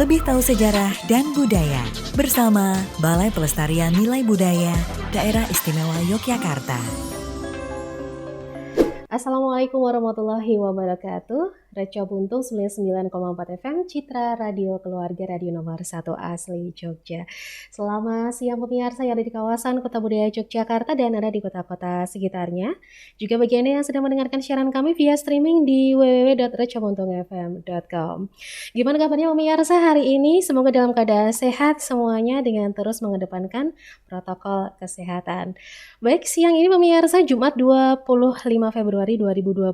Lebih tahu sejarah dan budaya bersama Balai Pelestarian Nilai Budaya Daerah Istimewa Yogyakarta. Assalamualaikum warahmatullahi wabarakatuh. Reco Buntung 99,4 FM Citra Radio Keluarga Radio nomor 1 asli Jogja. Selamat siang pemirsa yang ada di kawasan Kota Budaya Yogyakarta dan ada di kota-kota sekitarnya. Juga bagi Anda yang sedang mendengarkan siaran kami via streaming di www.recobuntungfm.com. Gimana kabarnya pemirsa hari ini? Semoga dalam keadaan sehat semuanya dengan terus mengedepankan protokol kesehatan. Baik, siang ini pemirsa Jumat 25 Februari 2022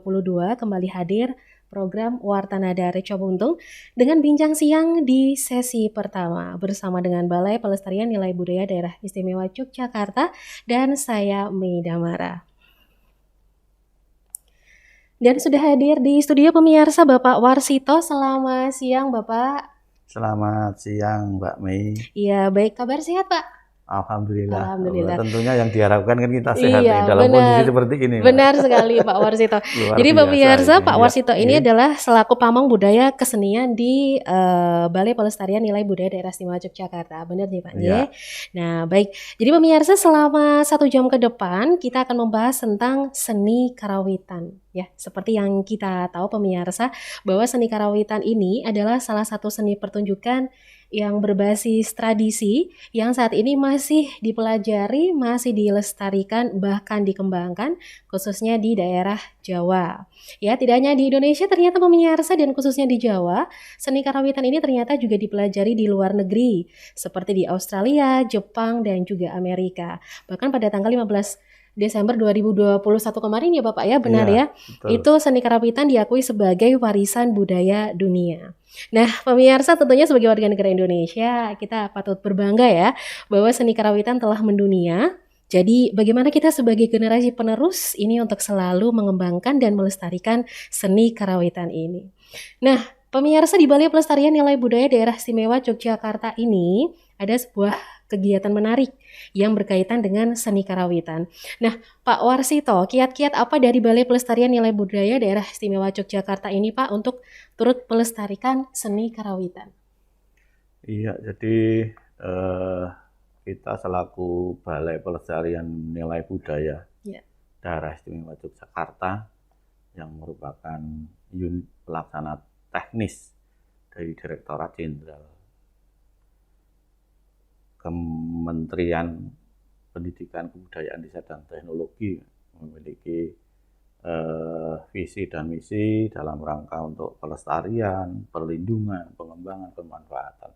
kembali hadir program Warta Nada Reco Buntung dengan bincang siang di sesi pertama bersama dengan Balai Pelestarian Nilai Budaya Daerah Istimewa Yogyakarta dan saya Mei Damara. Dan sudah hadir di studio pemirsa Bapak Warsito. Selamat siang Bapak. Selamat siang Mbak Mei. Iya, baik, kabar sehat Pak? Alhamdulillah. Alhamdulillah. Tentunya yang diharapkan kan kita sehat Iya, dalam benar. kondisi seperti ini. Benar sekali Pak Warsito. Jadi pemirsa Pak Warsito ini adalah selaku pamong budaya kesenian di Balai Pelestarian Nilai Budaya Daerah Istimewa Yogyakarta. Benar nih Pak? Ya. Nah baik, jadi pemirsa selama 1 jam ke depan kita akan membahas tentang seni karawitan. Ya, seperti yang kita tahu pemirsa bahwa seni karawitan ini adalah salah satu seni pertunjukan yang berbasis tradisi yang saat ini masih dipelajari, masih dilestarikan, bahkan dikembangkan khususnya di daerah Jawa. Ya, tidak hanya di Indonesia ternyata pemirsa dan khususnya di Jawa, seni karawitan ini ternyata juga dipelajari di luar negeri seperti di Australia, Jepang dan juga Amerika. Bahkan pada tanggal 15 Desember 2021 kemarin ya Bapak ya, benar ya? Betul. Itu seni karawitan diakui sebagai warisan budaya dunia. Nah, pemirsa tentunya sebagai warga negara Indonesia, kita patut berbangga ya bahwa seni karawitan telah mendunia. Jadi bagaimana kita sebagai generasi penerus ini untuk selalu mengembangkan dan melestarikan seni karawitan ini. Nah, pemirsa di Balai Pelestarian Nilai Budaya Daerah Istimewa Yogyakarta ini ada sebuah kegiatan menarik yang berkaitan dengan seni karawitan. Nah, Pak Warsito, kiat-kiat apa dari Balai Pelestarian Nilai Budaya Daerah Istimewa Yogyakarta ini Pak untuk turut melestarikan seni karawitan? Iya, jadi kita selaku Balai Pelestarian Nilai Budaya Daerah Istimewa Yogyakarta yang merupakan unit pelaksana teknis dari Direktorat Jenderal Kementerian Pendidikan, Kebudayaan, Riset dan Teknologi memiliki visi dan misi dalam rangka untuk pelestarian, perlindungan, pengembangan, pemanfaatan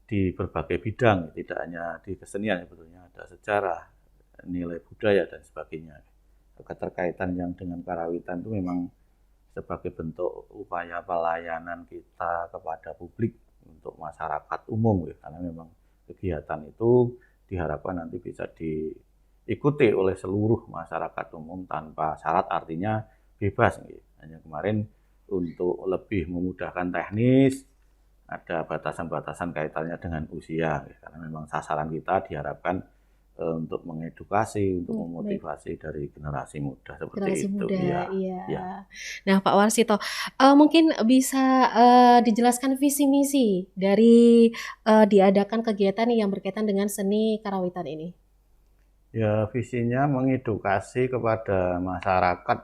di berbagai bidang, tidak hanya di kesenian sebetulnya, ada sejarah, nilai budaya dan sebagainya. Keterkaitan yang dengan karawitan itu memang sebagai bentuk upaya pelayanan kita kepada publik untuk masyarakat umum ya, karena memang kegiatan itu diharapkan nanti bisa diikuti oleh seluruh masyarakat umum tanpa syarat, artinya bebas. Hanya kemarin untuk lebih memudahkan teknis, ada batasan-batasan kaitannya dengan usia, karena memang sasaran kita diharapkan untuk mengedukasi, untuk memotivasi dari generasi muda seperti generasi itu. Muda, iya. Nah, Pak Warsito, mungkin bisa dijelaskan visi misi dari diadakan kegiatan yang berkaitan dengan seni karawitan ini. Ya, visinya mengedukasi kepada masyarakat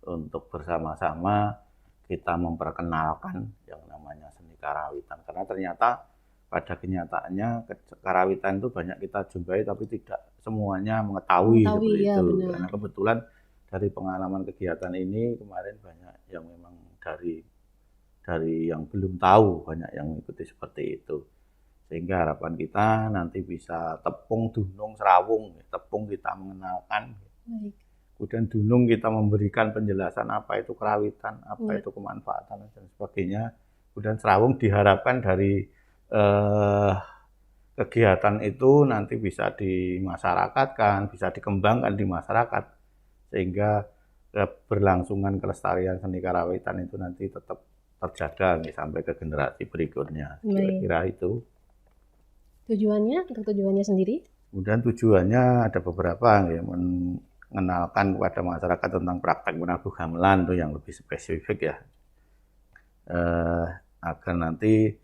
untuk bersama-sama kita memperkenalkan yang namanya seni karawitan, karena ternyata pada kenyataannya karawitan itu banyak kita jumpai tapi tidak semuanya mengetahui seperti ya, itu. Benar. Karena kebetulan dari pengalaman kegiatan ini kemarin banyak yang memang dari yang belum tahu, banyak yang mengikuti seperti itu. Sehingga harapan kita nanti bisa tepung, dunung, serawung. Tepung kita mengenalkan. Baik. Kemudian dunung kita memberikan penjelasan apa itu karawitan, apa itu kemanfaatan dan sebagainya. Kemudian serawung diharapkan dari kegiatan itu nanti bisa dimasyarakatkan, bisa dikembangkan di masyarakat, sehingga keberlangsungan kelestarian seni karawitan itu nanti tetap terjaga sampai ke generasi berikutnya. Kira-kira itu. Tujuannya sendiri? Kemudian tujuannya ada beberapa, ya, mengenalkan kepada masyarakat tentang praktek menabuh gamelan itu yang lebih spesifik ya. agar nanti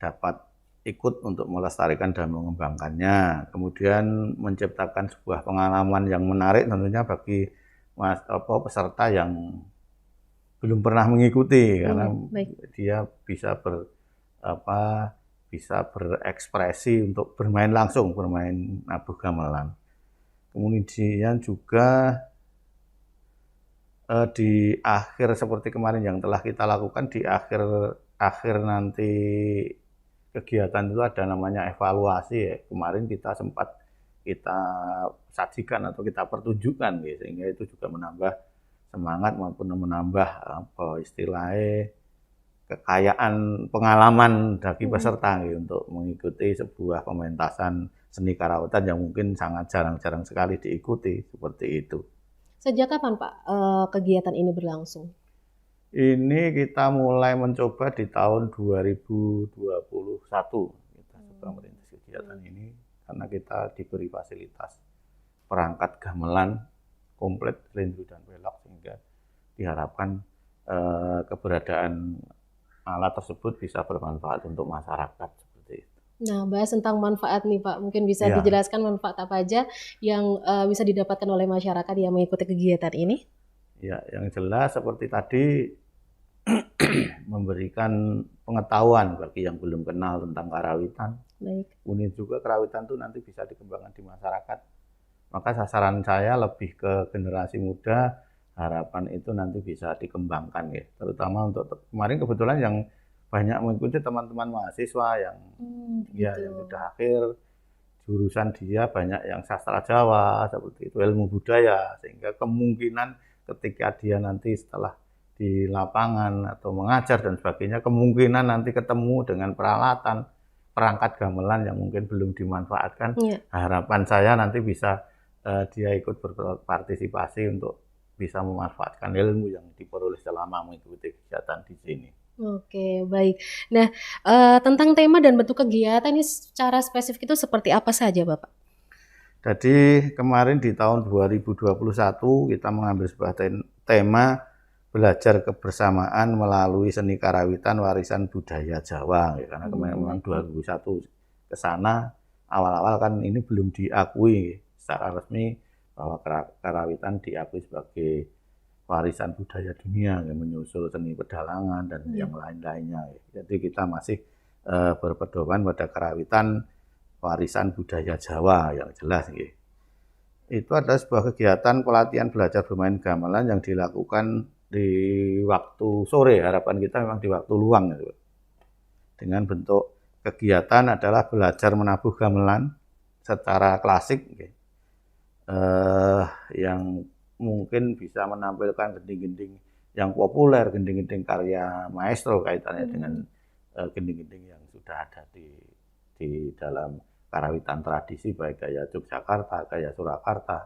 dapat ikut untuk melestarikan dan mengembangkannya. Kemudian menciptakan sebuah pengalaman yang menarik tentunya bagi peserta yang belum pernah mengikuti, karena dia bisa bisa berekspresi untuk bermain langsung, bermain nabuh gamelan. Kemudian juga di akhir seperti kemarin yang telah kita lakukan, di akhir nanti kegiatan itu ada namanya evaluasi ya. Kemarin kita sempat kita sajikan atau kita pertunjukkan ya, sehingga itu juga menambah semangat maupun menambah istilahnya kekayaan pengalaman bagi peserta ya, untuk mengikuti sebuah pementasan seni karawitan yang mungkin sangat jarang-jarang sekali diikuti seperti itu. Sejak kapan Pak kegiatan ini berlangsung? Ini kita mulai mencoba di tahun 2021. Kita coba merintis kegiatan ini karena kita diberi fasilitas perangkat gamelan komplit lindu dan pelok, sehingga diharapkan keberadaan alat tersebut bisa bermanfaat untuk masyarakat seperti itu. Nah, bahas tentang manfaat nih Pak, mungkin bisa dijelaskan manfaat apa aja yang bisa didapatkan oleh masyarakat yang mengikuti kegiatan ini? Ya, yang jelas seperti tadi memberikan pengetahuan bagi yang belum kenal tentang karawitan. Baik. Kemudian juga karawitan itu nanti bisa dikembangkan di masyarakat. Maka sasaran saya lebih ke generasi muda, harapan itu nanti bisa dikembangkan ya. Terutama untuk kemarin kebetulan yang banyak mengikuti teman-teman mahasiswa yang yang sudah akhir jurusan, dia banyak yang sastra Jawa seperti itu, ilmu budaya, sehingga kemungkinan ketika dia nanti setelah di lapangan atau mengajar dan sebagainya, kemungkinan nanti ketemu dengan peralatan perangkat gamelan yang mungkin belum dimanfaatkan. Harapan saya nanti bisa dia ikut berpartisipasi untuk bisa memanfaatkan ilmu yang diperoleh selama mengikuti kegiatan di sini. Oke, baik. Nah, tentang tema dan bentuk kegiatan ini secara spesifik itu seperti apa saja, Bapak? Jadi kemarin di tahun 2021 kita mengambil sebuah tema belajar kebersamaan melalui seni karawitan warisan budaya Jawa. Ya, karena memang 2001 ke sana awal-awal kan ini belum diakui secara resmi bahwa karawitan diakui sebagai warisan budaya dunia, yang menyusul seni pedalangan dan yang lain-lainnya. Jadi kita masih berpedoman pada karawitan warisan budaya Jawa yang jelas. Itu adalah sebuah kegiatan pelatihan belajar bermain gamelan yang dilakukan di waktu sore. Harapan kita memang di waktu luang. Dengan bentuk kegiatan adalah belajar menabuh gamelan secara klasik, yang mungkin bisa menampilkan gending-gending yang populer, gending-gending karya maestro kaitannya dengan gending-gending yang sudah ada di dalam karawitan tradisi, baik gaya Yogyakarta, gaya Surakarta,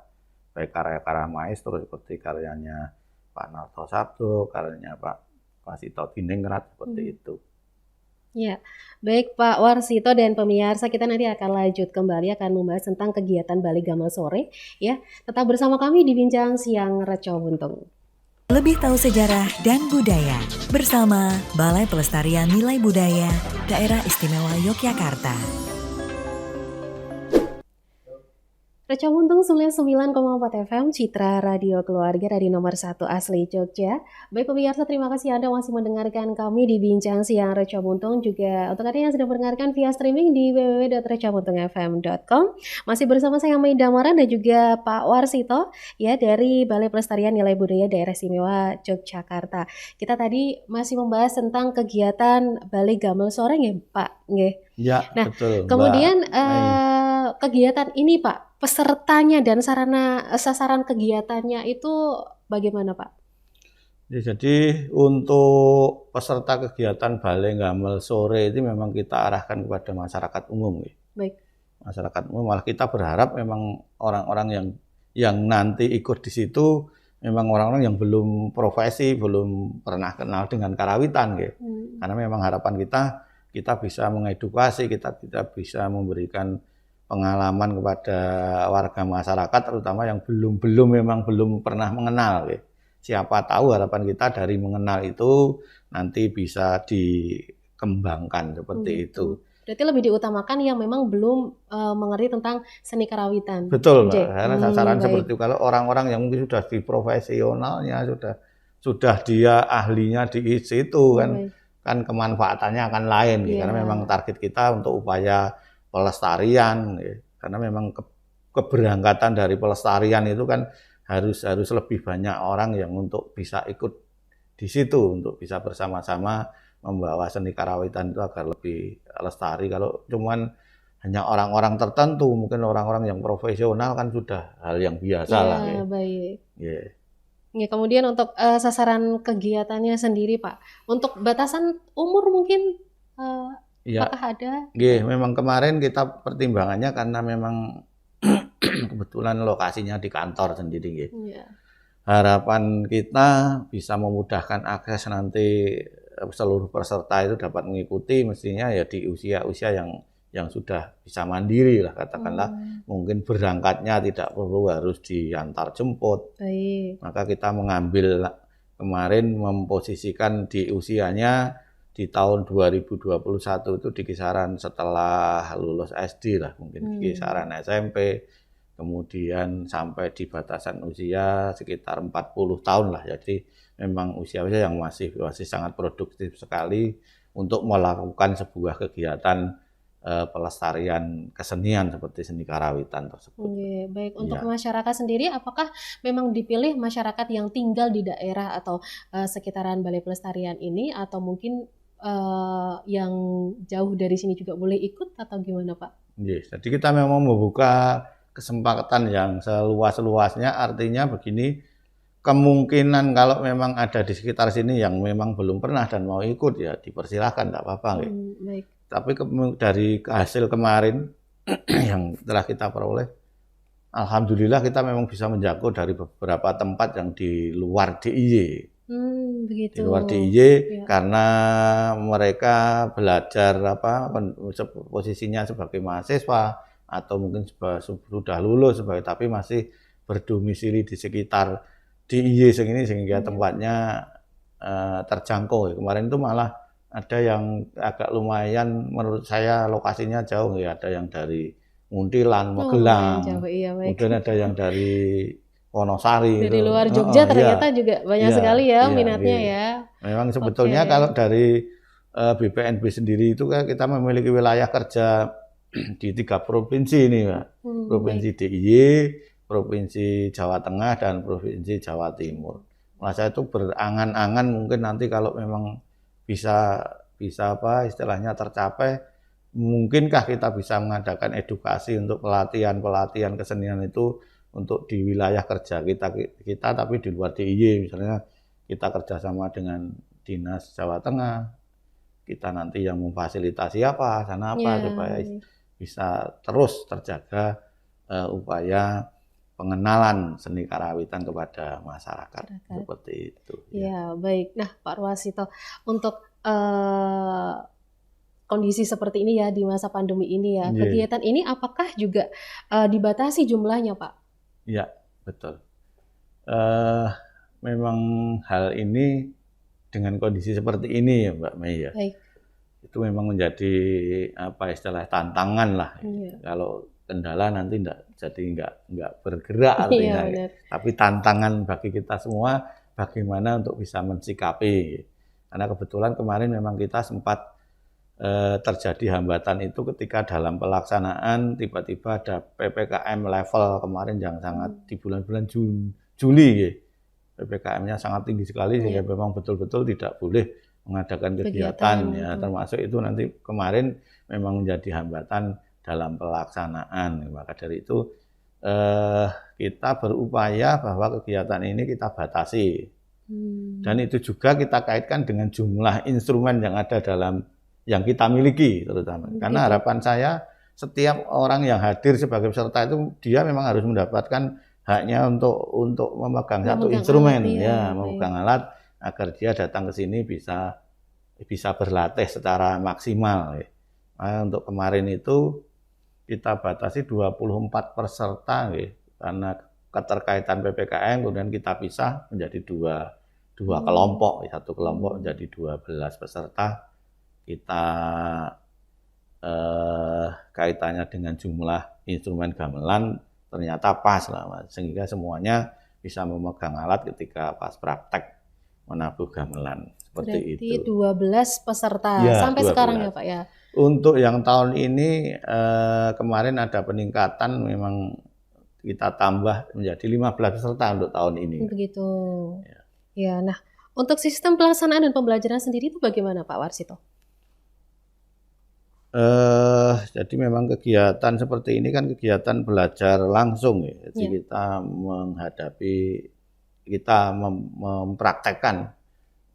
baik karya-karya maestro seperti karyanya Pak Narto Sabdo, karyanya Pak Wasito Diningrat, seperti itu. Ya, baik Pak Warsito dan pemirsa, kita nanti akan lanjut kembali akan membahas tentang kegiatan Bali Gamal Sore ya. Tetap bersama kami di Bincang Siang Reco Buntung. Lebih tahu sejarah dan budaya bersama Balai Pelestarian Nilai Budaya Daerah Istimewa Yogyakarta. Reco Buntung 99,4 FM, Citra Radio Keluarga, radio nomor 1 asli Jogja. Baik pemirsa, terima kasih Anda masih mendengarkan kami di Bincang Siang Reco Buntung. Juga untuk Anda yang sedang mendengarkan via streaming di www.recobuntungfm.com. Masih bersama saya Mai Damaran dan juga Pak Warsito ya dari Balai Pelestarian Nilai Budaya Daerah Istimewa Yogyakarta. Kita tadi masih membahas tentang kegiatan Bali Gamal Sore ya Pak. Ya, nah, betul. Kemudian kegiatan ini Pak, pesertanya dan sasaran kegiatannya itu bagaimana Pak? Ya, jadi untuk peserta kegiatan Balai Gamal Sore itu memang kita arahkan kepada masyarakat umum. Baik. Masyarakat umum, malah kita berharap memang orang-orang yang nanti ikut di situ memang orang-orang yang belum profesi, belum pernah kenal dengan karawitan. Karena memang harapan kita bisa mengedukasi, kita bisa memberikan pengalaman kepada warga masyarakat, terutama yang memang belum pernah mengenal. Siapa tahu harapan kita dari mengenal itu nanti bisa kembangkan seperti itu. Berarti lebih diutamakan yang memang belum mengerti tentang seni karawitan. Betul, Mbak. J. Karena sasaran Baik. seperti itu. Kalau orang-orang yang mungkin sudah di profesionalnya, sudah dia ahlinya di situ Baik. kan kemanfaatannya akan lain, Iya. karena memang target kita untuk upaya pelestarian, karena memang keberangkatan dari pelestarian itu kan harus lebih banyak orang yang untuk bisa ikut di situ, untuk bisa bersama-sama membawa seni karawitan itu agar lebih lestari. Kalau cuman hanya orang-orang tertentu, mungkin orang-orang yang profesional kan sudah hal yang biasa lah. Iya, baik. Yeah. Ya, kemudian untuk sasaran kegiatannya sendiri, Pak. Untuk batasan umur mungkin Ya, apakah ada? memang kemarin kita pertimbangannya karena memang kebetulan lokasinya di kantor sendiri. Iya. Harapan kita bisa memudahkan akses nanti seluruh peserta itu dapat mengikuti, mestinya ya di usia-usia yang sudah bisa mandiri lah, katakanlah. Mungkin berangkatnya tidak perlu harus diantar jemput. Baik. Maka kita mengambil kemarin memposisikan di usianya di tahun 2021 itu di kisaran setelah lulus SD lah, mungkin di kisaran SMP, kemudian sampai di batasan usia sekitar 40 tahun lah. Jadi memang usia-usia yang masih sangat produktif sekali untuk melakukan sebuah kegiatan pelestarian kesenian seperti seni karawitan tersebut. Baik, untuk masyarakat sendiri, apakah memang dipilih masyarakat yang tinggal di daerah atau sekitaran Balai Pelestarian ini, atau mungkin yang jauh dari sini juga boleh ikut, atau gimana, Pak? Yes, jadi kita memang membuka kesempatan yang seluas-luasnya, artinya begini, kemungkinan kalau memang ada di sekitar sini yang memang belum pernah dan mau ikut, ya dipersilahkan, nggak apa-apa. Baik. Tapi dari hasil kemarin yang telah kita peroleh, alhamdulillah kita memang bisa menjangkau dari beberapa tempat yang di luar DIY. Begitu. Di luar DIY, karena mereka belajar posisinya sebagai mahasiswa atau mungkin sudah lulus tapi masih berdomisili di sekitar DIY segini, sehingga tempatnya terjangkau. Kemarin itu malah ada yang agak lumayan menurut saya lokasinya jauh, ada yang dari Muntilan, Magelang, kemudian ada yang dari Wonosari. Dari luar Jogja ternyata juga banyak sekali ya minatnya ya. Memang sebetulnya kalau dari BPNB sendiri itu kan kita memiliki wilayah kerja di 3 provinsi ini, Pak. Provinsi DIY, Provinsi Jawa Tengah, dan Provinsi Jawa Timur. Nah, saya itu berangan-angan mungkin nanti kalau memang bisa istilahnya tercapai, mungkinkah kita bisa mengadakan edukasi untuk pelatihan kesenian itu untuk di wilayah kerja kita tapi di luar DIY. Misalnya kita kerjasama dengan Dinas Jawa Tengah, kita nanti yang memfasilitasi sana supaya bisa terus terjaga upaya pengenalan seni karawitan kepada masyarakat. Seperti itu. Ya, baik. Nah, Pak Ruwasyito, untuk kondisi seperti ini ya di masa pandemi ini ya, kegiatan ini apakah juga dibatasi jumlahnya, Pak? Iya, betul. Memang hal ini dengan kondisi seperti ini ya, Mbak Mei ya. Baik. Itu memang menjadi istilah tantangan lah. Kalau kendala nanti nggak bergerak artinya. Tapi tantangan bagi kita semua bagaimana untuk bisa mensikapi. Karena kebetulan kemarin memang kita sempat terjadi hambatan itu ketika dalam pelaksanaan tiba-tiba ada PPKM level kemarin yang sangat di bulan-bulan Juli. PPKM-nya sangat tinggi sekali sehingga memang betul-betul tidak boleh mengadakan kegiatan ya, termasuk itu nanti kemarin memang menjadi hambatan dalam pelaksanaan. Maka dari itu kita berupaya bahwa kegiatan ini kita batasi. Dan itu juga kita kaitkan dengan jumlah instrumen yang ada yang kita miliki terutama. Karena harapan saya setiap orang yang hadir sebagai peserta itu dia memang harus mendapatkan haknya untuk memegang satu instrumen memegang alat agar dia datang ke sini bisa berlatih secara maksimal. Nah, untuk kemarin itu kita batasi 24 peserta karena keterkaitan PPKM, kemudian kita pisah menjadi dua kelompok, satu kelompok menjadi 12 peserta. kita kaitannya dengan jumlah instrumen gamelan ternyata pas lah Mas. Sehingga semuanya bisa memegang alat ketika pas praktek menabuh gamelan seperti Berarti itu. 12 peserta Ya, sampai sekarang ya 12. Pak ya. Untuk yang tahun ini kemarin ada peningkatan, memang kita tambah menjadi 15 peserta untuk tahun ini. Begitu. Ya. Ya, nah untuk sistem pelaksanaan dan pembelajaran sendiri itu bagaimana Pak Warsito? Jadi memang kegiatan seperti ini kan kegiatan belajar langsung ya. Jadi Ya. kita mempraktekkan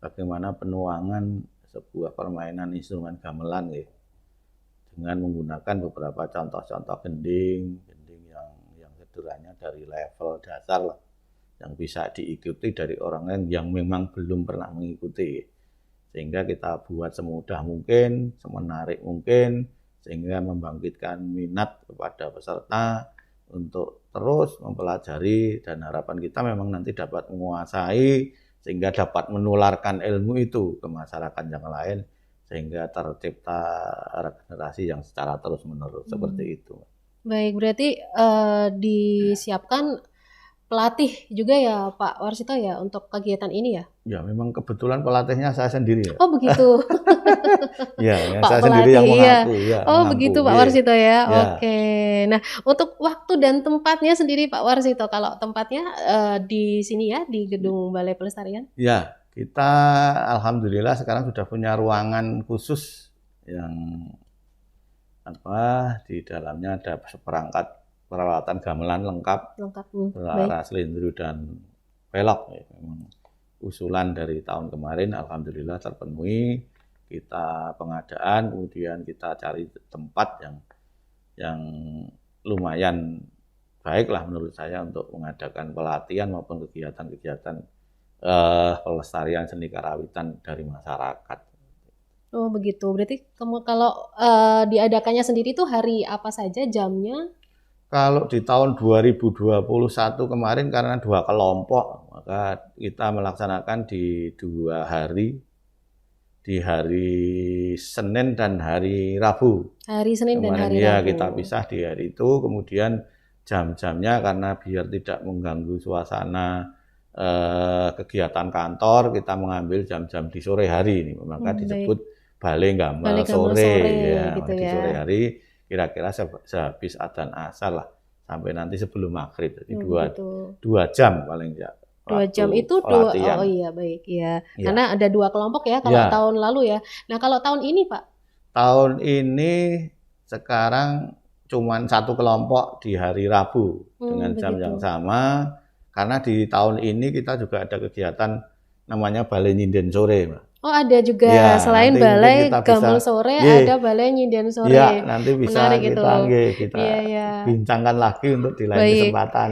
bagaimana penuangan sebuah permainan instrumen gamelan ya, dengan menggunakan beberapa contoh-contoh gending yang sederhana dari level dasar lah, yang bisa diikuti dari orang lain yang memang belum pernah mengikuti. Sehingga kita buat semudah mungkin, semenarik mungkin, sehingga membangkitkan minat kepada peserta untuk terus mempelajari, dan harapan kita memang nanti dapat menguasai sehingga dapat menularkan ilmu itu ke masyarakat yang lain, sehingga tercipta regenerasi yang secara terus-menerus seperti itu. Baik, berarti disiapkan pelatih juga ya Pak Warsito ya untuk kegiatan ini ya? Ya memang kebetulan pelatihnya saya sendiri ya. Oh begitu. Ya, Pak saya sendiri yang pelatih, iya. mengaku. Ya, Oh mengaku. begitu Pak Iya. Warsito ya. Ya. Oke. Nah untuk waktu dan tempatnya sendiri Pak Warsito, kalau tempatnya di sini ya di Gedung Balai Pelestarian? Ya, kita alhamdulillah sekarang sudah punya ruangan khusus yang di dalamnya ada seperangkat peralatan gamelan lengkap, Lengkap. laras, selindru, dan pelok. Ya, memang usulan dari tahun kemarin alhamdulillah terpenuhi. Kita pengadaan, kemudian kita cari tempat yang lumayan baik lah menurut saya untuk mengadakan pelatihan maupun kegiatan-kegiatan pelestarian seni karawitan dari masyarakat. Oh begitu. Berarti kalau diadakannya sendiri itu hari apa saja, jamnya? Kalau di tahun 2021 kemarin karena 2 kelompok, maka kita melaksanakan di 2 hari, di hari Senin dan hari Rabu. Hari Senin dan Kemarin hari ya Rabu. kita pisah di hari itu, kemudian jam-jamnya karena biar tidak mengganggu suasana kegiatan kantor, kita mengambil jam-jam di sore hari ini, maka disebut Balai Gamel sore ya, gitu di ya. sore hari kira-kira sehabis adzan asar lah sampai nanti sebelum maghrib, jadi dua jam paling ya. 2 jam itu pelatihan. oh iya baik ya. Ya. Karena ada 2 kelompok ya kalau Ya. tahun lalu ya. Nah kalau tahun ini Pak? Tahun ini sekarang cuman 1 kelompok di hari Rabu dengan jam yang sama, karena di tahun ini kita juga ada kegiatan namanya Balai Nyinden Sore, Mbak. Oh ada juga Ya, selain nanti Balai kita Gamel bisa- sore Ye. ada Balai Nyinden sore. Ya, nanti bisa Menarik itu. kita Iya, iya. bincangkan lagi untuk di lain Baik. kesempatan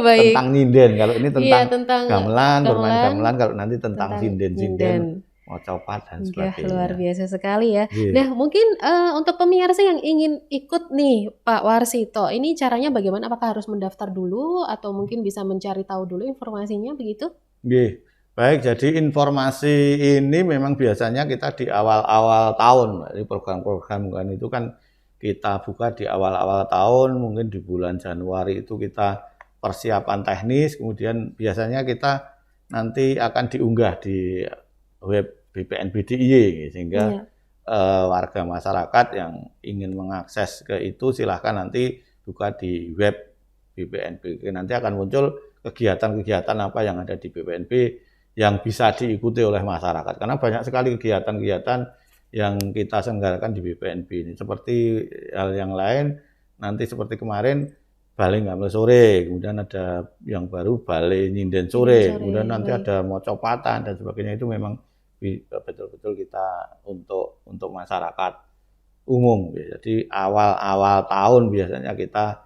Baik. tentang nyinden. Kalau ini Iya, tentang gamelan, bermain gamelan, gamelan, kalau nanti tentang nyinden. sinden-sinden, mau copat dan Ya, sebagainya. luar biasa sekali ya. Iya. Nah, mungkin untuk pemirsa yang ingin ikut nih Pak Warsito, ini caranya bagaimana? Apakah harus mendaftar dulu atau mungkin bisa mencari tahu dulu informasinya begitu? Nggih. Baik, jadi informasi ini memang biasanya kita di awal-awal tahun. Jadi program-program kan itu kan kita buka di awal-awal tahun, mungkin di bulan Januari itu kita persiapan teknis, kemudian biasanya kita nanti akan diunggah di web BPNBDIY, sehingga warga masyarakat yang ingin mengakses ke itu silahkan nanti buka di web BPNB. Nanti akan muncul kegiatan-kegiatan apa yang ada di BPNB yang bisa diikuti oleh masyarakat. Karena banyak sekali kegiatan-kegiatan yang kita selenggarakan di BPNB ini. Seperti hal yang lain, nanti seperti kemarin Balai Gamel sore, kemudian ada yang baru Balai Nyinden sore, kemudian nanti ada mocopatan dan sebagainya. Itu memang betul-betul kita untuk masyarakat umum. Jadi awal-awal tahun biasanya kita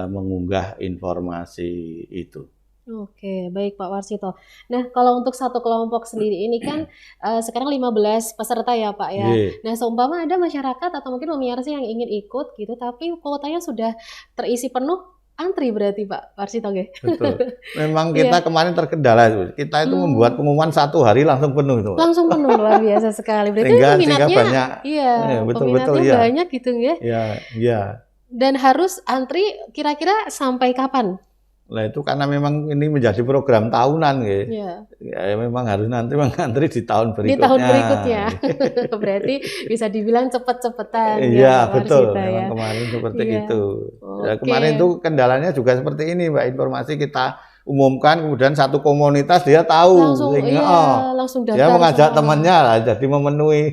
mengunggah informasi itu. Oke, baik Pak Warsito. Nah, kalau untuk satu kelompok sendiri ini kan sekarang 15 peserta ya Pak ya. Nah, seumpama ada masyarakat atau mungkin pemirsa yang ingin ikut gitu, tapi kuotanya sudah terisi penuh, antri berarti Pak Warsito nggih. Betul. Memang Iya. kita kemarin terkendala itu. Kita itu membuat pengumuman 1 hari langsung penuh itu, Mbak. Langsung penuh, luar biasa sekali. Berarti Sehingga peminatnya banyak. iya, Betul-betul peminatnya ya. banyak gitu nggih. Ya, ya. Dan harus antri kira-kira sampai kapan? Nah itu karena memang ini menjadi program tahunan, gitu. Iya. Ya, memang harus mengantri di tahun berikutnya. Di tahun berikutnya. Berarti bisa dibilang cepet-cepetan ya Iya, Pak betul. Warsito Memang ya. kemarin seperti Iya. itu. Ya, Oke. kemarin itu kendalanya juga seperti ini, Mbak. Informasi kita umumkan, kemudian satu komunitas dia tahu, Langsung sehingga iya, langsung dia daftar mengajak semua. temannya lah, jadi memenuhi.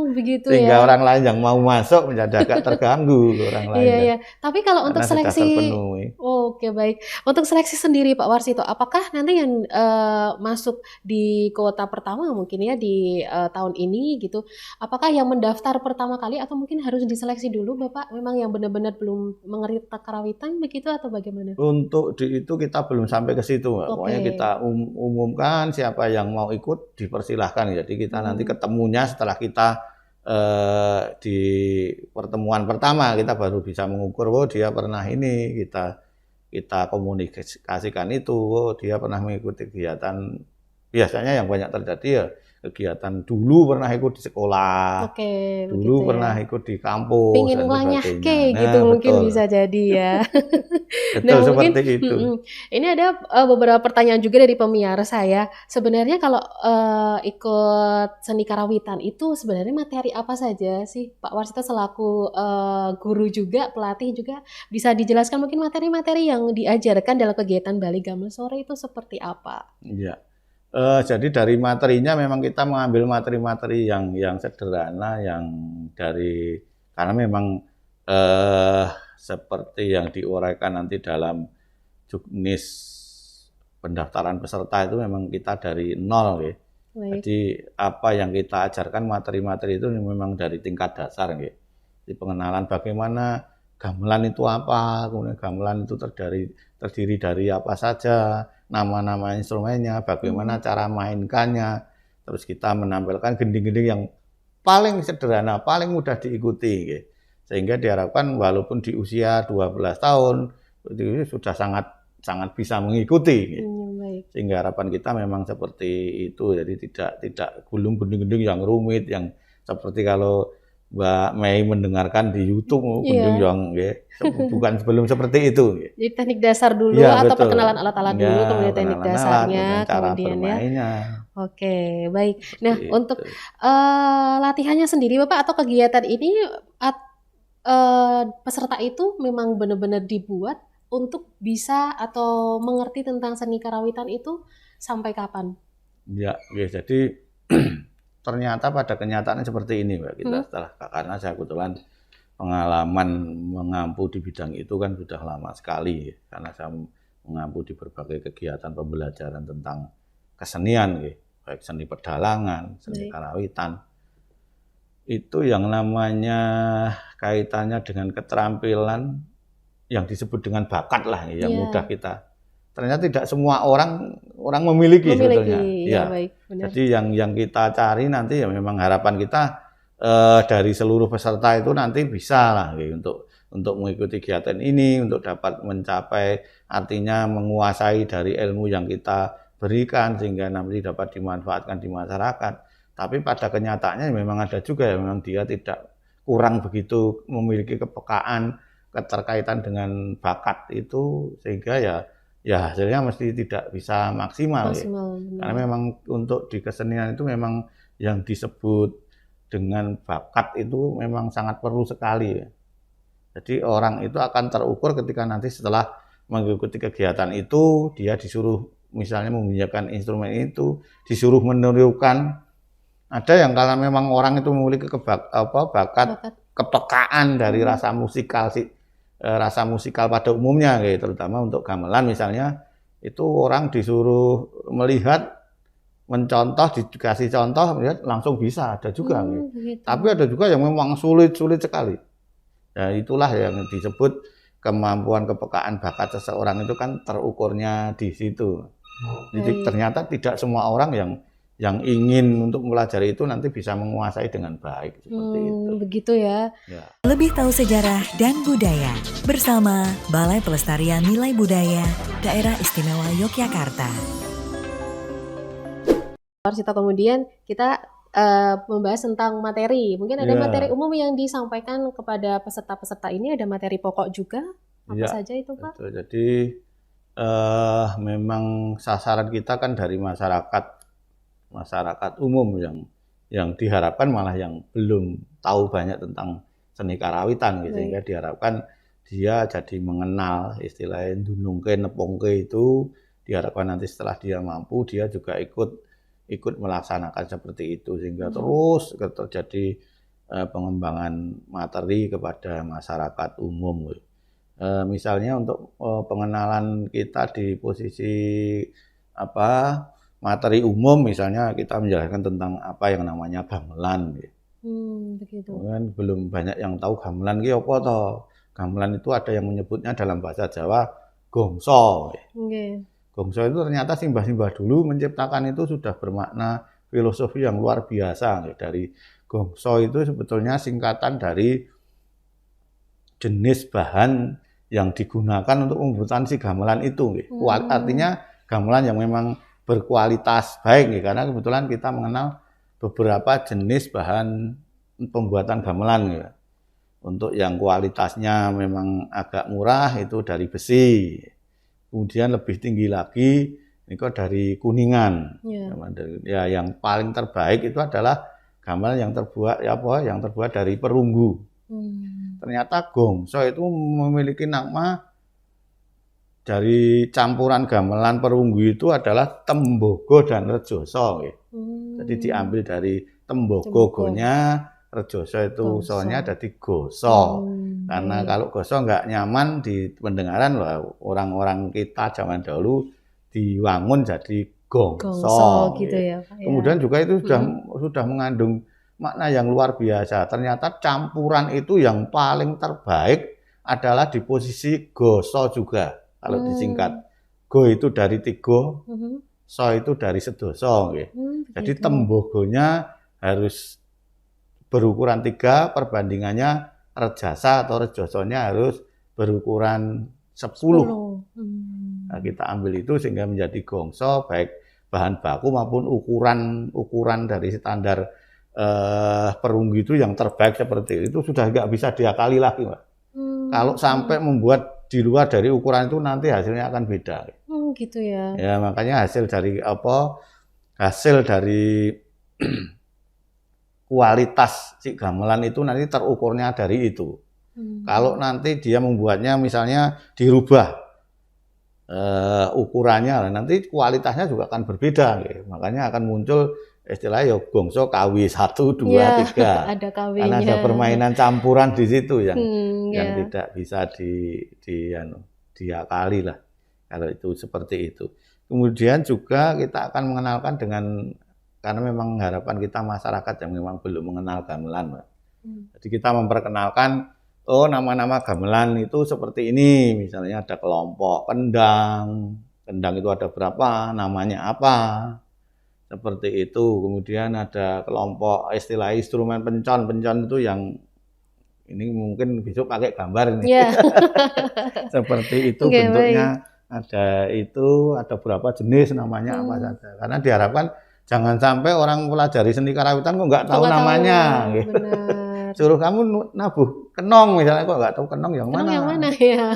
Begitu Sehingga ya. orang lain yang mau masuk menjadi agak terganggu orang lain. Iya, iya. Tapi kalau untuk Karena sudah seleksi, terpenuhi. oke baik. Untuk seleksi sendiri Pak Warsito, apakah nanti yang masuk di kuota pertama mungkin ya di tahun ini gitu, apakah yang mendaftar pertama kali atau mungkin harus diseleksi dulu Bapak? Memang yang benar-benar belum mengerti karawitan begitu atau bagaimana? Untuk itu kita belum sampai ke situ, Mbak. Pokoknya Oke. kita umumkan siapa yang mau ikut dipersilahkan. Jadi kita nanti ketemunya setelah kita di pertemuan pertama kita baru bisa mengukur, oh dia pernah ini, kita komunikasikan itu, oh dia pernah mengikuti kegiatan. Biasanya yang banyak terjadi ya kegiatan dulu pernah ikut di sekolah, Oke, dulu begitu pernah ya. ikut di kampus Pengen dan nganyahke sebagainya. gitu mungkin Betul. bisa jadi ya. Betul, Nah mungkin seperti itu. ini ada beberapa pertanyaan juga dari pemirsa ya. Sebenarnya kalau ikut seni karawitan itu sebenarnya materi apa saja sih Pak Warsito selaku guru juga, pelatih juga, bisa dijelaskan mungkin materi-materi yang diajarkan dalam kegiatan Bali Gamel Sore itu seperti apa? Iya. Jadi dari materinya memang kita mengambil materi-materi yang sederhana, yang karena memang seperti yang diuraikan nanti dalam juknis pendaftaran peserta itu memang kita dari nol, ya. Baik. Jadi apa yang kita ajarkan materi-materi itu memang dari tingkat dasar, ya. Di pengenalan bagaimana gamelan itu apa, kemudian gamelan itu terdiri dari apa saja, nama-nama instrumennya, bagaimana cara mainkannya, terus kita menampilkan gending-gending yang paling sederhana, paling mudah diikuti, gitu. Sehingga diharapkan walaupun di usia 12 tahun itu sudah sangat bisa mengikuti, gitu. Baik. Sehingga harapan kita memang seperti itu, jadi tidak gulung gending-gending yang rumit, yang seperti kalau Mbak Mei mendengarkan di YouTube, gending yang bukan sebelum seperti itu. Jadi teknik dasar dulu Ya, atau betul. perkenalan alat-alat dulu, Ya, kemudian teknik perkenalan alat, dasarnya, kemudian cara kemudian ya. bermainnya. Oke, baik. Nah, Seperti untuk itu. latihannya sendiri Bapak atau kegiatan ini peserta itu memang benar-benar dibuat untuk bisa atau mengerti tentang seni karawitan itu sampai kapan? Ya, jadi ternyata pada kenyataannya seperti ini, Mbak. Kita karena saya kebetulan pengalaman mengampu di bidang itu kan sudah lama sekali, karena saya mengampu di berbagai kegiatan pembelajaran tentang kesenian, baik seni pedalangan, seni karawitan. Itu yang namanya kaitannya dengan keterampilan yang disebut dengan bakat lah, yang mudah kita. Ternyata tidak semua orang memiliki sebetulnya. Ya, baik, benar. Jadi yang kita cari nanti ya memang harapan kita dari seluruh peserta itu nanti bisa lah, untuk mengikuti kegiatan ini, untuk dapat mencapai, artinya menguasai dari ilmu yang kita berikan sehingga nanti dapat dimanfaatkan di masyarakat. Tapi pada kenyataannya memang ada juga yang memang dia tidak kurang begitu memiliki kepekaan keterkaitan dengan bakat itu, sehingga ya hasilnya mesti tidak bisa maksimal. Karena memang untuk di kesenian itu memang yang disebut dengan bakat itu memang sangat perlu sekali, ya. Jadi orang itu akan terukur ketika nanti setelah mengikuti kegiatan itu, dia disuruh misalnya menggunakan instrumen itu, disuruh menirukan. Ada yang kalau memang orang itu memiliki bakat kepekaan dari rasa musikal pada umumnya, terutama untuk gamelan misalnya, itu orang disuruh melihat, mencontoh, dikasih contoh, melihat langsung bisa, ada juga. Tapi ada juga yang memang sulit sekali. Ya, itulah yang disebut kemampuan kepekaan bakat seseorang itu kan terukurnya di situ. Jadi ternyata tidak semua orang yang ingin untuk mempelajari itu nanti bisa menguasai dengan baik seperti itu. Begitu ya. Ya. Lebih tahu sejarah dan budaya bersama Balai Pelestarian Nilai Budaya Daerah Istimewa Yogyakarta. Kemudian kita membahas tentang materi. Mungkin ada materi umum yang disampaikan kepada peserta-peserta ini, ada materi pokok juga. Apa saja itu, Pak? Betul. Jadi memang sasaran kita kan dari masyarakat umum yang diharapkan malah yang belum tahu banyak tentang seni karawitan gitu, sehingga diharapkan dia jadi mengenal istilahnya dunungke nepongke itu, diharapkan nanti setelah dia mampu dia juga ikut melaksanakan seperti itu, sehingga terus terjadi pengembangan materi kepada masyarakat umum. Misalnya untuk pengenalan kita di posisi materi umum, misalnya kita menjelaskan tentang apa yang namanya gamelan. Begitu. Kan belum banyak yang tahu gamelan ki apa toh. Gamelan itu ada yang menyebutnya dalam bahasa Jawa gongso. Gongso itu ternyata simbah-simbah dulu menciptakan itu sudah bermakna filosofi yang luar biasa. Dari gongso itu sebetulnya singkatan dari jenis bahan yang digunakan untuk pembuatan si gamelan itu. Artinya gamelan yang memang berkualitas baik, karena kebetulan kita mengenal beberapa jenis bahan pembuatan gamelan. Untuk yang kualitasnya memang agak murah itu dari besi, kemudian lebih tinggi lagi itu dari kuningan. Ya, yang paling terbaik itu adalah gamelan yang terbuat dari perunggu. Ternyata gongso itu memiliki nama dari campuran gamelan perunggu itu adalah tembogo dan rejoso. Jadi diambil dari tembogo-gonya, rejoso itu soalnya jadi goso. Karena kalau goso nggak nyaman di pendengaran, orang-orang kita zaman dahulu diwangun jadi gongso. Gitu ya, Pak, Kemudian juga itu sudah mengandung makna yang luar biasa. Ternyata campuran itu yang paling terbaik adalah di posisi goso juga. Kalau disingkat, go itu dari tigo, so itu dari sedoso. Jadi tembogonya harus berukuran 3, perbandingannya rejasa atau rejosonya harus berukuran 10. Nah, kita ambil itu sehingga menjadi gongso, baik bahan baku maupun ukuran dari standar perunggu itu yang terbaik seperti itu sudah nggak bisa diakali lagi, Mbak. Kalau sampai membuat di luar dari ukuran itu nanti hasilnya akan beda. Gitu ya. Ya, makanya hasil dari kualitas si gamelan itu nanti terukurnya dari itu. Kalau nanti dia membuatnya misalnya dirubah ukurannya, nanti kualitasnya juga akan berbeda. Makanya akan muncul istilahnya gongso KW 1, 2, 3. Ada KW-nya. Karena ada permainan campuran di situ yang tidak bisa diakali lah kalau itu seperti itu. Kemudian juga kita akan mengenalkan karena memang harapan kita masyarakat yang memang belum mengenal gamelan, Mbak. Jadi kita memperkenalkan, nama-nama gamelan itu seperti ini, misalnya ada kelompok kendang itu ada berapa, namanya apa, seperti itu. Kemudian ada kelompok istilah instrumen pencon itu yang ini mungkin besok pakai gambar ini. Seperti itu bentuknya. Ada berapa jenis namanya apa saja. Karena diharapkan jangan sampai orang mempelajari seni karawitan kok nggak tahu namanya. Suruh kamu nabuh kenong misalnya, kok nggak tahu kenong yang mana.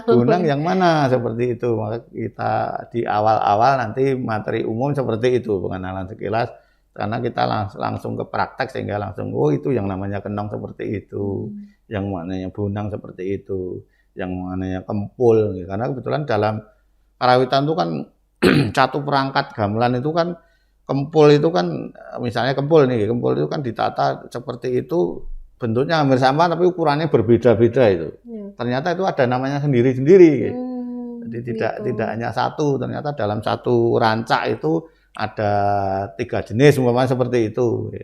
Gunang yang mana, seperti itu. Maka kita di awal-awal nanti materi umum seperti itu, pengenalan sekilas. Karena kita langsung ke praktek sehingga langsung, itu yang namanya kenong seperti itu. Yang maknanya bunang seperti itu. Yang maknanya kempul. Karena kebetulan dalam karawitan itu kan satu perangkat gamelan itu kan kempul itu kan, misalnya kempul itu kan ditata seperti itu, bentuknya hampir sama tapi ukurannya berbeda-beda itu. Ternyata itu ada namanya sendiri-sendiri. Jadi tidak hanya satu, ternyata dalam satu rancak itu ada 3 jenis umpamanya seperti itu.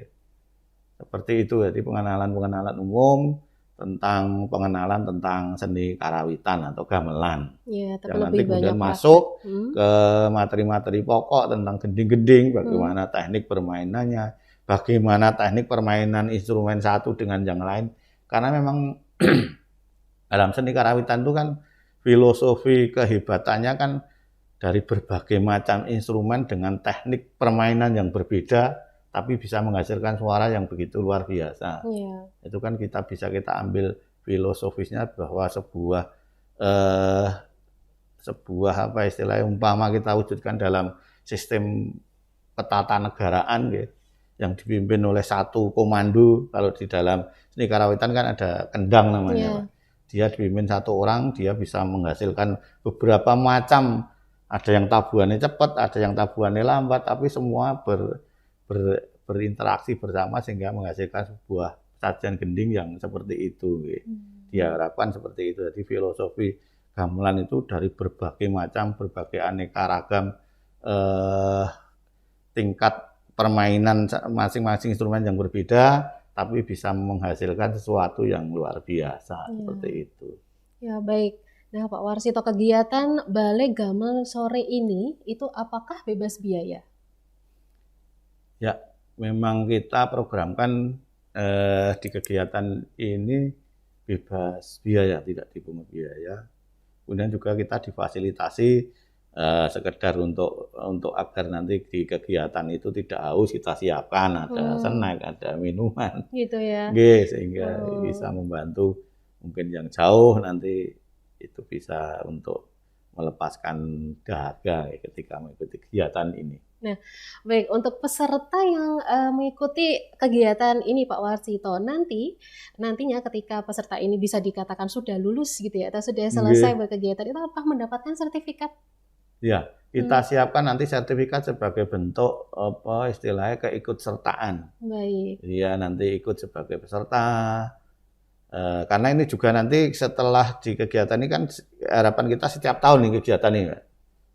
Seperti itu, jadi pengenalan umum. tentang pengenalan tentang seni karawitan atau gamelan. Ya, tapi Yang nanti lebih kemudian banyak masuk praktek. ke materi-materi pokok tentang gending-gending, bagaimana teknik permainannya, bagaimana teknik permainan instrumen satu dengan yang lain. Karena memang dalam seni karawitan itu kan filosofi kehebatannya kan dari berbagai macam instrumen dengan teknik permainan yang berbeda, tapi bisa menghasilkan suara yang begitu luar biasa. Iya. Itu kan kita ambil filosofisnya bahwa sebuah apa istilahnya umpama kita wujudkan dalam sistem ketatanegaraan gitu, yang dipimpin oleh satu komando. Kalau di dalam seni karawitan kan ada kendang namanya, Pak. Dia dipimpin satu orang, dia bisa menghasilkan beberapa macam, ada yang tabuhannya cepat, ada yang tabuhannya lambat, tapi semua berinteraksi bersama sehingga menghasilkan sebuah sajian gending yang seperti itu. Diharapkan seperti itu. Jadi filosofi gamelan itu dari berbagai macam, berbagai aneka ragam tingkat permainan masing-masing instrumen yang berbeda, tapi bisa menghasilkan sesuatu yang luar biasa seperti itu. Ya, baik. Nah, Pak Warsito, kegiatan Balai Gamel sore ini itu apakah bebas biaya? Ya, memang kita programkan di kegiatan ini bebas biaya, tidak dipungut biaya. Kemudian juga kita difasilitasi sekedar untuk agar nanti di kegiatan itu tidak haus, kita siapkan ada snack, ada minuman. Gitu ya. Sehingga bisa membantu mungkin yang jauh nanti itu bisa untuk melepaskan dahaga ketika mengikuti kegiatan ini. Nah, baik, untuk peserta yang mengikuti kegiatan ini Pak Warsito, nantinya ketika peserta ini bisa dikatakan sudah lulus gitu ya, atau sudah selesai berkegiatan, itu apakah mendapatkan sertifikat? Ya, kita siapkan nanti sertifikat sebagai bentuk apa istilahnya keikutsertaan. Baik. Dia nanti ikut sebagai peserta. Karena ini juga nanti setelah di kegiatan ini kan harapan kita setiap tahun nih kegiatan ini.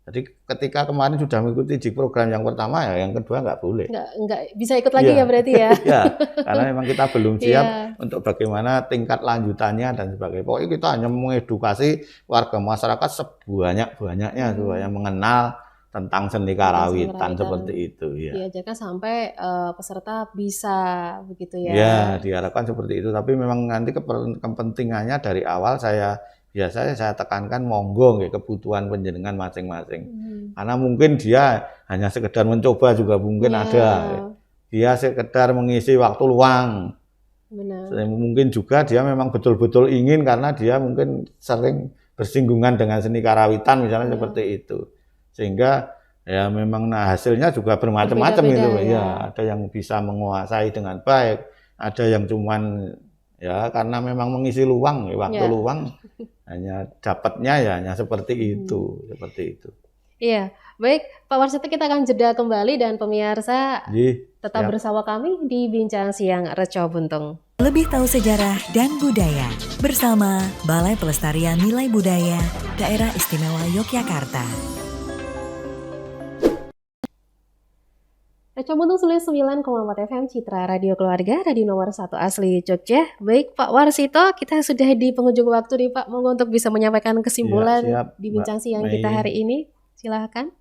Jadi ketika kemarin sudah mengikuti di program yang pertama ya, yang kedua nggak boleh. Nggak bisa ikut lagi ya berarti ya? Ya, karena memang kita belum siap untuk bagaimana tingkat lanjutannya dan sebagainya. Pokoknya kita hanya mengedukasi warga masyarakat sebanyak-banyaknya supaya mengenal tentang seni karawitan seperti itu. Ya. Diajarkan sampai peserta bisa begitu ya? Ya, diharapkan seperti itu. Tapi memang nanti kepentingannya dari awal biasanya saya tekankan monggo kebutuhan panjenengan masing-masing. Karena mungkin dia hanya sekedar mencoba juga mungkin ada. Dia sekedar mengisi waktu luang. Benar. Mungkin juga dia memang betul-betul ingin karena dia mungkin sering bersinggungan dengan seni karawitan misalnya seperti itu. Sehingga ya memang hasilnya juga bermacam-macam itu. Ya, ada yang bisa menguasai dengan baik, ada yang cuman ya karena memang mengisi luang, waktu luang hanya dapatnya ya hanya seperti itu, Iya, baik Pak Warsito, kita akan jeda kembali dan pemirsa tetap bersama kami di Bincang Siang Reco Buntung. Lebih tahu sejarah dan budaya bersama Balai Pelestarian Nilai Budaya Daerah Istimewa Yogyakarta. Reco Buntung 99,4 FM Citra Radio Keluarga, radio nomor 1 asli Jogja. Baik Pak Warsito, kita sudah di penghujung waktu nih Pak, monggo untuk bisa menyampaikan kesimpulan di Bincang Siang kita hari ini. Silahkan.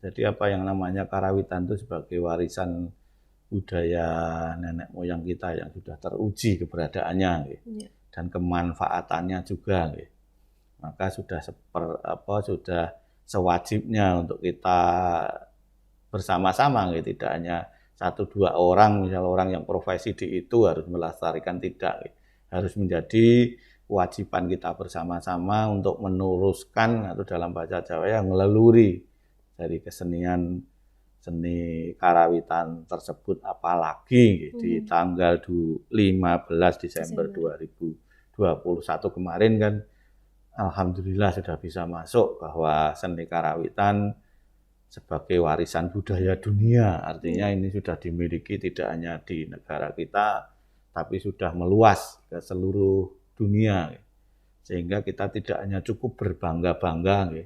Jadi apa yang namanya karawitan itu sebagai warisan budaya nenek moyang kita yang sudah teruji keberadaannya dan kemanfaatannya juga. Maka sudah sewajibnya untuk kita bersama-sama, tidak hanya 1-2 orang, misalnya orang yang profesi di itu harus melestarikan, tidak. Harus menjadi kewajiban kita bersama-sama untuk meneruskan atau dalam bahasa Jawa yang ngeleluri dari kesenian seni karawitan tersebut, apalagi di tanggal 15 Desember 2021 kemarin kan alhamdulillah sudah bisa masuk bahwa seni karawitan sebagai warisan budaya dunia. Artinya ini sudah dimiliki tidak hanya di negara kita, tapi sudah meluas ke seluruh dunia. Sehingga kita tidak hanya cukup berbangga-bangga,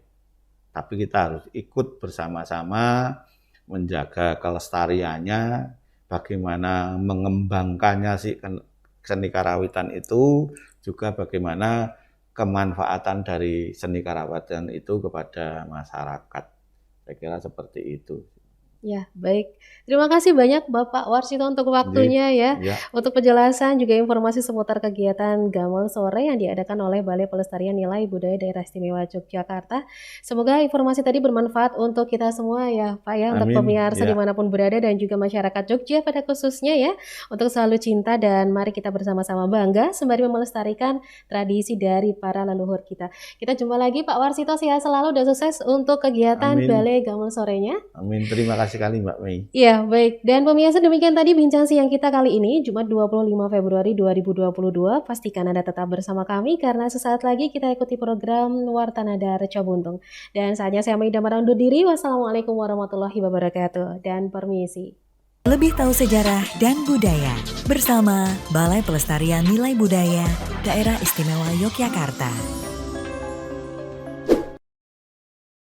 tapi kita harus ikut bersama-sama menjaga kelestariannya, bagaimana mengembangkannya seni karawitan itu, juga bagaimana kemanfaatan dari seni karawitan itu kepada masyarakat. Saya kira seperti itu. Ya, baik. Terima kasih banyak Bapak Warsito untuk waktunya ya, untuk penjelasan juga informasi seputar kegiatan Gamal Sore yang diadakan oleh Balai Pelestarian Nilai Budaya Daerah Istimewa Yogyakarta. Semoga informasi tadi bermanfaat untuk kita semua ya Pak ya, untuk pemirsa dimanapun berada dan juga masyarakat Jogja pada khususnya ya, untuk selalu cinta dan mari kita bersama-sama bangga sembari melestarikan tradisi dari para leluhur kita. Kita jumpa lagi Pak Warsito, sehat selalu dan sukses untuk kegiatan Balai Gamal Sorenya. Amin, terima kasih sekali Mbak Mei. Iya, baik. Dan pemirsa, demikian tadi bincang siang kita kali ini, Jumat 25 Februari 2022. Pastikan Anda tetap bersama kami karena sesaat lagi kita ikuti program Warta Nada Reca Buntung. Dan saatnya saya Mei Damar undur diri. Wassalamualaikum warahmatullahi wabarakatuh. Dan permisi. Lebih tahu sejarah dan budaya bersama Balai Pelestarian Nilai Budaya Daerah Istimewa Yogyakarta.